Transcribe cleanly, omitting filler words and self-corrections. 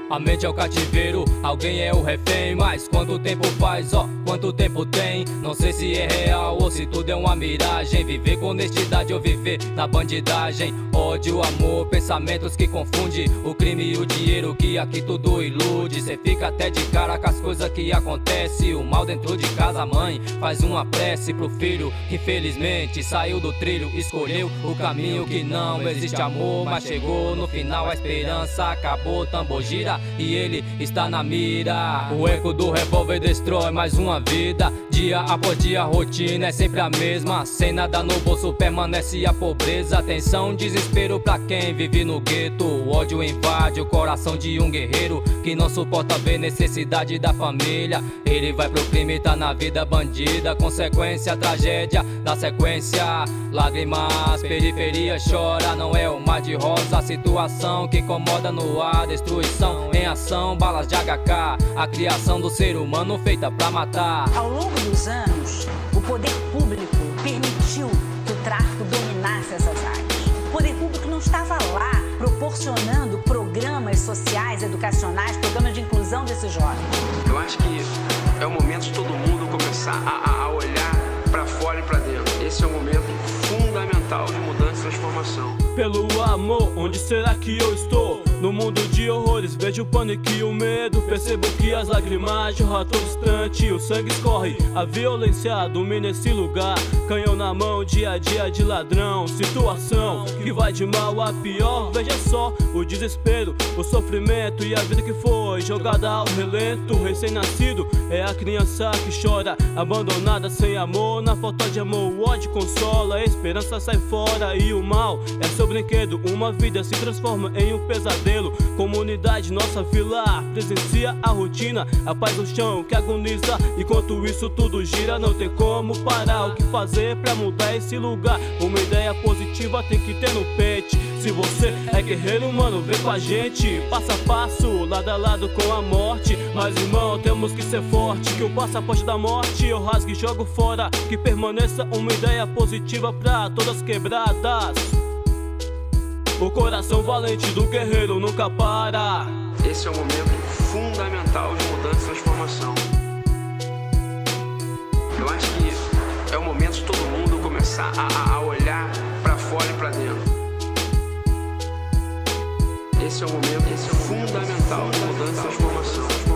A mente é o cativeiro, alguém é o refém. Mas quanto tempo faz, ó, quanto tempo tem? Não sei se é real ou se tudo é uma miragem. Viver com honestidade ou viver na bandidagem. Ódio, amor, pensamentos que confundem o crime e o dinheiro, que aqui tudo ilude. Cê fica até de cara com as coisas que acontecem. O mal dentro de casa, a mãe faz uma prece pro filho que infelizmente saiu do trilho, escolheu o caminho que não existe amor. Mas chegou no final, a esperança acabou. Tambor gira e ele está na mira. O eco do revólver destrói mais uma vida. Dia após dia a rotina é sempre a mesma. Sem nada no bolso permanece a pobreza. Tensão, desespero pra quem vive no gueto. O ódio invade o coração de um guerreiro que não suporta ver necessidade da família. Ele vai pro crime, tá na vida bandida. Consequência, tragédia da sequência. Lágrimas, periferia chora. Não é o mar de rosa, a situação que incomoda no ar. Destruição em ação, balas de HK. A criação do ser humano feita pra matar. Ao longo dos anos, o poder público permitiu que o tráfico dominasse essas áreas. O poder público não estava lá proporcionando programas sociais, educacionais, programas de inclusão desses jovens. Eu acho que é o momento de todo mundo começar a olhar para fora e para dentro. Esse é o momento fundamental de mudança e transformação. Pelo amor, onde será que eu estou? No mundo de horrores, vejo o pânico e o medo. Percebo que as lágrimas jorram a todo instante. O sangue escorre, a violência domina esse lugar. Canhão na mão, dia a dia de ladrão. Situação que vai de mal a pior. Veja só o desespero, o sofrimento e a vida que foi jogada ao relento. Recém-nascido é a criança que chora, abandonada sem amor. Na falta de amor o ódio consola, a esperança sai fora e o mal é seu brinquedo. Uma vida se transforma em um pesadelo. Comunidade, nossa vila presencia a rotina, a paz no chão que agoniza. Enquanto isso tudo gira, não tem como parar. O que fazer pra mudar esse lugar? Uma ideia positiva tem que ter no pente. Se você é guerreiro, mano, vem com a gente. Passo a passo, lado a lado com a morte. Mas irmão, temos que ser forte. Que o passaporte da morte eu rasgue e jogo fora. Que permaneça uma ideia positiva pra todas quebradas. O coração valente do guerreiro nunca para. Esse é o momento fundamental de mudança e transformação. Eu acho que é o momento de todo mundo começar a olhar para fora e para dentro. Esse é o momento fundamental de mudança e transformação.